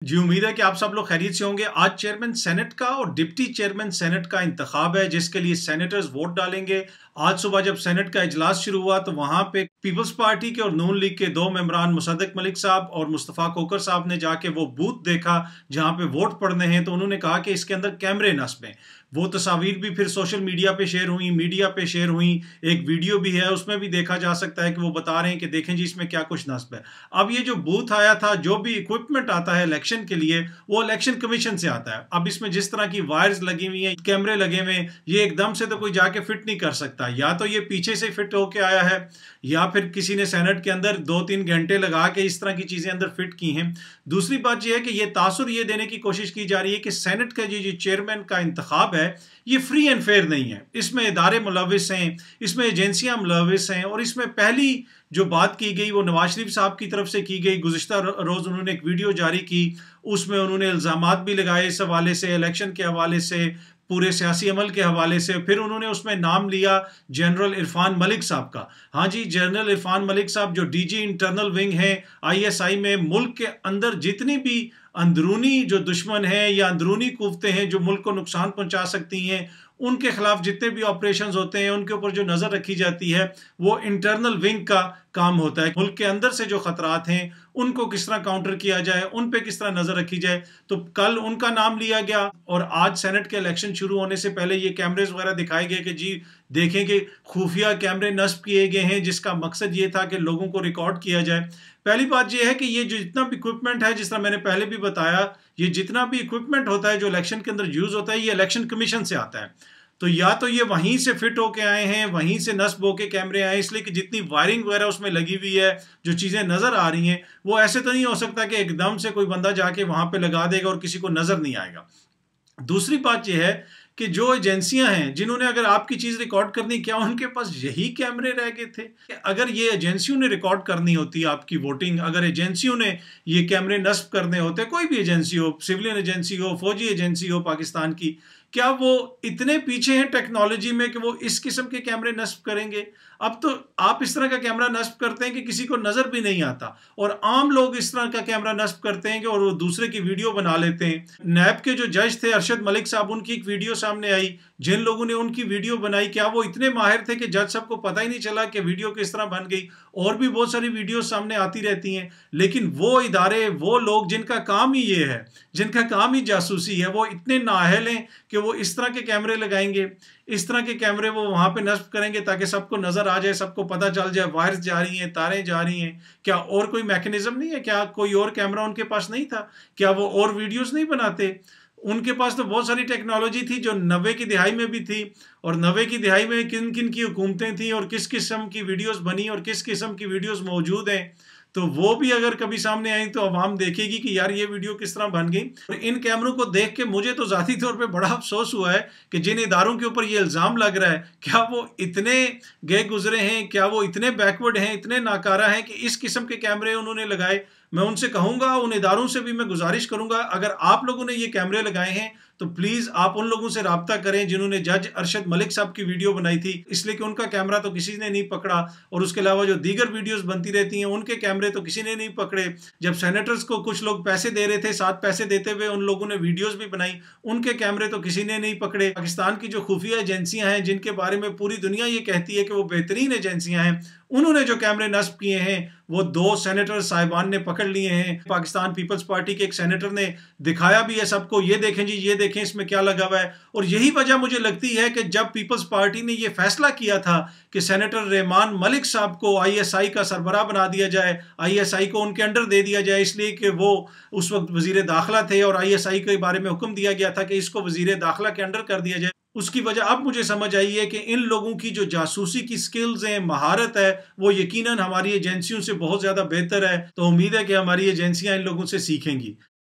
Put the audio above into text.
जी, उम्मीद है कि आप सब लोग खैरियत से होंगे। आज चेयरमैन सेनेट का और डिप्टी चेयरमैन सेनेट का इंतखाब है, जिसके लिए सेनेटर्स वोट डालेंगे। आज सुबह जब सेनेट का इजलास शुरू हुआ तो वहां पे पीपल्स पार्टी के और नून लीग के दो मेंबरान मुसद्दिक मलिक साहब और मुस्तफ़ा कोकर साहब ने जाके वो बूथ देखा जहां पे वोट पड़ने हैं। तो उन्होंने कहा कि इसके अंदर कैमरे नस्ब हैं। वो तस्वीर भी फिर सोशल मीडिया पे शेयर हुई, मीडिया पे शेयर हुई। एक वीडियो भी है, उसमें भी देखा जा सकता है कि वो बता रहे हैं कि देखें जी इसमें क्या कुछ नस्ब है। अब ये जो बूथ आया था, जो भी इक्विपमेंट आता है इलेक्शन के लिए, वो इलेक्शन कमीशन से आता है। अब इसमें जिस तरह की वायर्स लगी हुई हैं, कैमरे लगे हुए हैं, ये एकदम से तो कोई जाके फिट नहीं कर सकता। या तो ये पीछे से फिट होके आया है, या फिर किसी ने सेनेट के अंदर 2-3 घंटे लगा के इस तरह की चीजें अंदर फिट की हैं। दूसरी बात यह है कि ये तासुर ये देने की कोशिश की जा रही है कि सेनेट का जो चेयरमैन का इंतखाब है, ये फ्री एंड फेयर नहीं है। इसमें इदारे मुलविस हैं, इसमें एजेंसियां मुलविस हैं, और इसमें पहली जो बात की गई वो नवाज शरीफ साहब की तरफ से की गई। गुज़िश्ता रोज उन्होंने एक वीडियो जारी की, उसमें उन्होंने इल्जामात भी लगाए इस हवाले से, इलेक्शन के हवाले से, पूरे सियासी अमल के हवाले से। फिर उन्होंने उसमें नाम लिया जनरल इरफान मलिक साहब का। हाँ जी, जनरल इरफान मलिक साहब जो डीजी इंटरनल विंग है आईएसआई में, मुल्क के अंदर जितनी भी अंदरूनी जो दुश्मन है या अंदरूनी कुव्वतें हैं जो मुल्क को नुकसान पहुंचा सकती हैं, उनके खिलाफ जितने भी ऑपरेशंस होते हैं, उनके ऊपर जो नजर रखी जाती है, वो इंटरनल विंग का काम होता है। मुल्क के अंदर से जो खतरात हैं उनको किस तरह काउंटर किया जाए, उन पे किस तरह नजर रखी जाए। तो कल उनका नाम लिया गया, और आज सेनेट के इलेक्शन शुरू होने से पहले ये कैमरेज वगैरह दिखाए गए कि जी देखें कि खुफिया कैमरे नस्ब किए गए हैं, जिसका मकसद ये था कि लोगों को रिकॉर्ड किया जाए। पहली बात यह है कि ये जो जितना भी इक्विपमेंट है, जिस तरह मैंने पहले भी बताया, ये जितना भी इक्विपमेंट होता है जो इलेक्शन के अंदर यूज होता है, ये इलेक्शन कमीशन से आता है। तो या तो ये वहीं से फिट होके आए हैं, वहीं से नस्ब होके कैमरे आए, इसलिए कि जितनी वायरिंग वगैरह उसमें लगी हुई है, जो चीजें नजर आ रही हैं, वो ऐसे तो नहीं हो सकता कि एकदम से कोई बंदा जाके वहां पे लगा देगा और किसी को नजर नहीं आएगा। दूसरी बात यह है कि जो एजेंसियां हैं जिन्होंने अगर आपकी चीज रिकॉर्ड करनी, क्या उनके पास यही कैमरे रह गए थे? अगर ये एजेंसियों ने रिकॉर्ड करनी होती आपकी वोटिंग, अगर एजेंसियों ने ये कैमरे नस्ब करने होते, कोई भी एजेंसी हो, सिविलियन एजेंसी हो, फौजी एजेंसी हो पाकिस्तान की, क्या वो इतने पीछे हैं टेक्नोलॉजी में कि वो इस किस्म के कैमरे नस्ब करेंगे? अब तो आप इस तरह का कैमरा नस्ब करते हैं कि किसी को नजर भी नहीं आता, और आम लोग इस तरह का कैमरा नस्ब करते हैं कि और वो दूसरे की वीडियो बना लेते हैं। नैब के जो जज थे अरशद मलिक साहब, उनकी एक वीडियो सामने आई, जिन लोगों ने उनकी वीडियो बनाई, क्या वो इतने माहिर थे कि जज साहब को पता ही नहीं चला कि वीडियो किस तरह बन गई? और भी बहुत सारी वीडियो सामने आती रहती हैं। लेकिन वो इदारे, वो लोग जिनका काम ही ये है, जिनका काम ही जासूसी है, वो इतने नाअहल हैं कि वो इस तरह के कैमरे लगाएंगे, इस तरह के कैमरे वो वहां पे नस्ब करेंगे ताकि सबको नजर आ जाए, सबको पता चल जाए वायर्स जा रही हैं, तारें जा रही हैं। क्या और कोई मैकेनिज्म नहीं है? क्या कोई और कैमरा उनके पास नहीं था? क्या वो और वीडियोस नहीं बनाते? उनके पास तो बहुत सारी टेक्नोलॉजी थी जो 90 की दिहाई में भी थी, और 90 की दिहाई में किन किन की हुकूमतें थी और किस किस्म की वीडियोस बनी और किस किस्म की वीडियोस मौजूद हैं, तो वो भी अगर कभी सामने आई तो अवाम देखेगी कि यार ये वीडियो किस तरह बन गई। और इन कैमरों को देख के मुझे तो ज़ाती तौर पे बड़ा अफसोस हुआ है कि जिन इदारों के ऊपर ये इल्ज़ाम लग रहा है, क्या वो इतने गए गुजरे हैं, क्या वो इतने बैकवर्ड हैं, इतने नाकारा हैं कि इस किस्म के कैमरे उन्होंने लगाए। मैं उनसे कहूँगा, उन इदारों से भी मैं गुजारिश करूँगा, अगर आप लोगों ने ये कैमरे लगाए हैं तो प्लीज़ आप उन लोगों से रब्ता करें जिन्होंने जज अरशद मलिक साहब की वीडियो बनाई थी, इसलिए कि उनका कैमरा तो किसी ने नहीं पकड़ा, और उसके अलावा जो दीगर वीडियोस बनती रहती हैं उनके कैमरे तो किसी ने नहीं पकड़े। जब सेनेटर्स को कुछ लोग पैसे दे रहे थे, साथ पैसे देते हुए उन लोगों ने वीडियोस भी बनाई, उनके कैमरे तो किसी ने नहीं पकड़े। पाकिस्तान की जो खुफिया एजेंसियां हैं, जिनके बारे में पूरी दुनिया ये कहती है कि वो बेहतरीन एजेंसियां हैं, उन्होंने जो कैमरे नस्ब किए हैं वो 2 सेनेटर साहिबान ने पकड़ लिए हैं। पाकिस्तान पीपल्स पार्टी के एक सेनेटर ने दिखाया भी है सबको, ये देखें जी, ये देखें इसमें क्या लगा हुआ है। और यही वजह मुझे लगती है कि जब पीपल्स पार्टी ने ये फैसला किया था कि सेनेटर रहमान मलिक साहब को आईएसआई का सरबराह बना दिया जाए, आईएसआई को उनके अंडर दे दिया जाए, इसलिए कि वो उस वक्त वजीर दाखिला थे और आईएसआई के बारे में हुक्म दिया गया था कि इसको वजीर दाखिला के अंडर कर दिया जाए। उसकी वजह अब मुझे समझ आई है कि इन लोगों की जो जासूसी की स्किल्स हैं, महारत है, वो यकीनन हमारी एजेंसियों से बहुत ज़्यादा बेहतर है। तो उम्मीद है कि हमारी एजेंसियां इन लोगों से सीखेंगी।